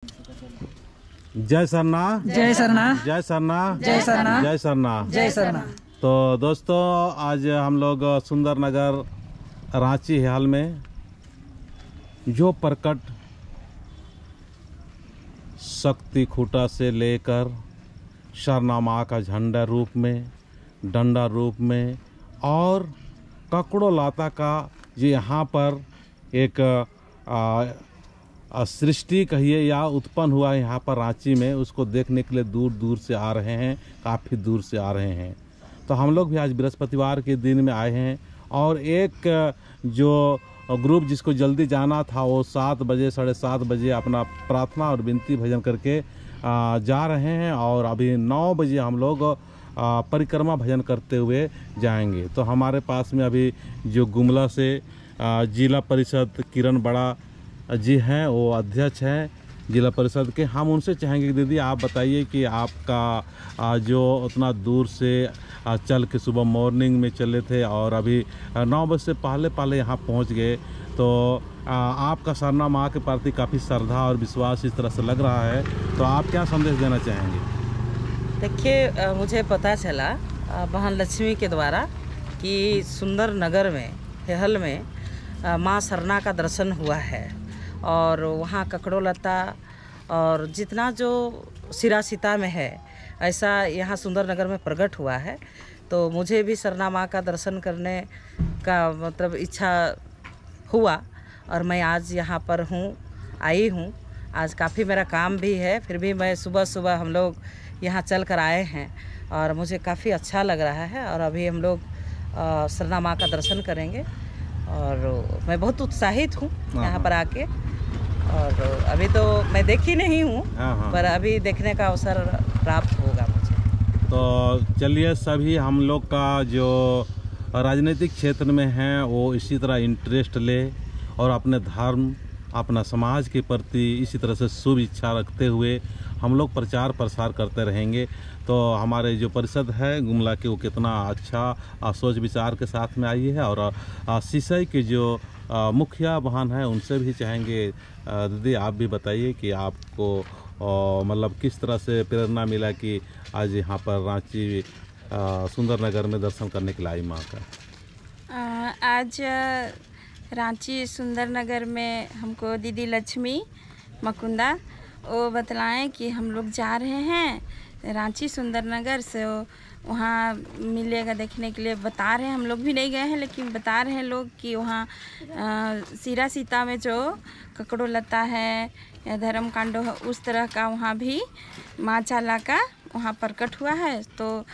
जय सरना, जय सरना, जय सरना, जय सरना, जय सरना, जय सरना। तो दोस्तों आज हम लोग सुंदर नगर रांची हाल में जो प्रकट शक्ति खूटा से लेकर सरना माँ का झंडा रूप में, डंडा रूप में और ककड़ो लाता का जो यहाँ पर एक सृष्टि कहिए या उत्पन्न हुआ यहाँ पर रांची में, उसको देखने के लिए दूर दूर से आ रहे हैं, काफ़ी दूर से आ रहे हैं। तो हम लोग भी आज बृहस्पतिवार के दिन में आए हैं और एक जो ग्रुप जिसको जल्दी जाना था वो 7 बजे 7:30 बजे अपना प्रार्थना और विनती भजन करके जा रहे हैं और अभी 9 बजे हम लोग परिक्रमा भजन करते हुए जाएंगे। तो हमारे पास में अभी जो गुमला से जिला परिषद किरण बड़ा जी हैं, वो अध्यक्ष हैं जिला परिषद के। हम उनसे चाहेंगे कि दीदी आप बताइए कि आपका जो उतना दूर से चल के सुबह मॉर्निंग में चले थे और अभी 9 बजे से पहले यहाँ पहुँच गए, तो आपका सरना माँ के प्रति काफ़ी श्रद्धा और विश्वास इस तरह से लग रहा है, तो आप क्या संदेश देना चाहेंगे? देखिए, मुझे पता चला बहन लक्ष्मी के द्वारा कि सुंदर नगर में हेहल में माँ सरना का दर्शन हुआ है और वहाँ ककड़ो लता और जितना जो सिरा सीता में है ऐसा यहाँ सुंदर नगर में प्रकट हुआ है। तो मुझे भी सरना माँ का दर्शन करने का मतलब इच्छा हुआ और मैं आज यहाँ पर आई हूँ। आज काफ़ी मेरा काम भी है, फिर भी मैं सुबह हम लोग यहाँ चल कर आए हैं और मुझे काफ़ी अच्छा लग रहा है। और अभी हम लोग सरना माँ का दर्शन करेंगे और मैं बहुत उत्साहित हूँ यहाँ पर आके। और अभी तो मैं देखी नहीं हूँ, पर अभी देखने का अवसर प्राप्त होगा मुझे। तो चलिए, सभी हम लोग का जो राजनीतिक क्षेत्र में हैं वो इसी तरह इंटरेस्ट ले और अपने धर्म, अपना समाज के प्रति इसी तरह से शुभ इच्छा रखते हुए हम लोग प्रचार प्रसार करते रहेंगे। तो हमारे जो परिषद है गुमला के, वो कितना अच्छा सोच विचार के साथ में आई है। और सिसई के जो मुखिया बहन है उनसे भी चाहेंगे, दीदी आप भी बताइए कि आपको मतलब किस तरह से प्रेरणा मिला कि आज यहाँ पर रांची सुंदर नगर में दर्शन करने के लिए आई माँ का? आज रांची सुंदर नगर में हमको दीदी लक्ष्मी मकुंदा वो बतलाएं कि हम लोग जा रहे हैं रांची सुंदर नगर से, वहाँ मिलेगा देखने के लिए बता रहे हैं। हम लोग भी नहीं गए हैं लेकिन बता रहे हैं लोग कि वहाँ सिरा सीता में जो ककड़ो लता है या धर्म कांडो है उस तरह का वहाँ भी माँ चाला का वहाँ प्रकट हुआ है। तो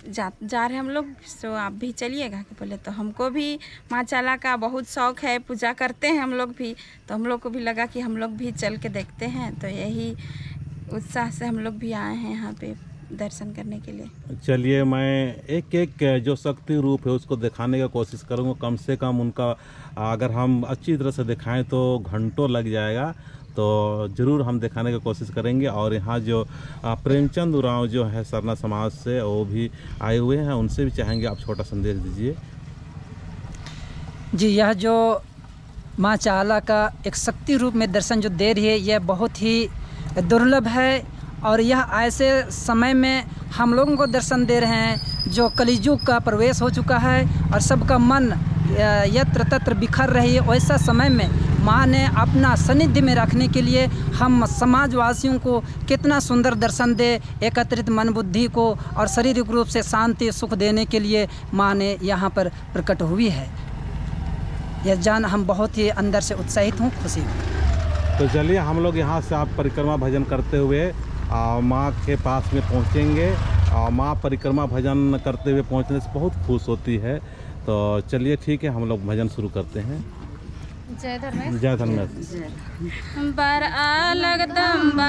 जा रहे हैं हम लोग, तो आप भी चलिएगा कि बोले। तो हमको भी माँ चाला का बहुत शौक़ है, पूजा करते हैं हम लोग भी, तो हम लोग को भी लगा कि हम लोग भी चल के देखते हैं। तो यही उत्साह से हम लोग भी आए हैं यहाँ पे दर्शन करने के लिए। चलिए, मैं एक जो शक्ति रूप है उसको दिखाने का कोशिश करूँगा। कम से कम उनका अगर हम अच्छी तरह से दिखाएं तो घंटों लग जाएगा, तो ज़रूर हम दिखाने की कोशिश करेंगे। और यहाँ जो प्रेमचंद उरांव जो है सरना समाज से, वो भी आए हुए हैं, उनसे भी चाहेंगे आप छोटा संदेश दीजिए। जी, यह जो माँ चाला का एक शक्ति रूप में दर्शन जो दे रही है, यह बहुत ही दुर्लभ है और यह ऐसे समय में हम लोगों को दर्शन दे रहे हैं जो कलियुग का प्रवेश हो चुका है और सबका मन यत्र तत्र बिखर रही है। वैसा समय में माँ ने अपना सानिध्य में रखने के लिए हम समाजवासियों को कितना सुंदर दर्शन दे, एकत्रित मन बुद्धि को और शारीरिक रूप से शांति सुख देने के लिए माँ ने यहाँ पर प्रकट हुई है। यह जान हम बहुत ही अंदर से उत्साहित हूँ, खुशी हूँ। तो चलिए, हम लोग यहाँ से आप परिक्रमा भजन करते हुए माँ के पास में पहुँचेंगे। माँ परिक्रमा भजन करते हुए पहुँचने से बहुत खुश होती है। तो चलिए ठीक है, हम लोग भजन शुरू करते हैं। जय धर्मेश, जय धर्मेश। बर लगदम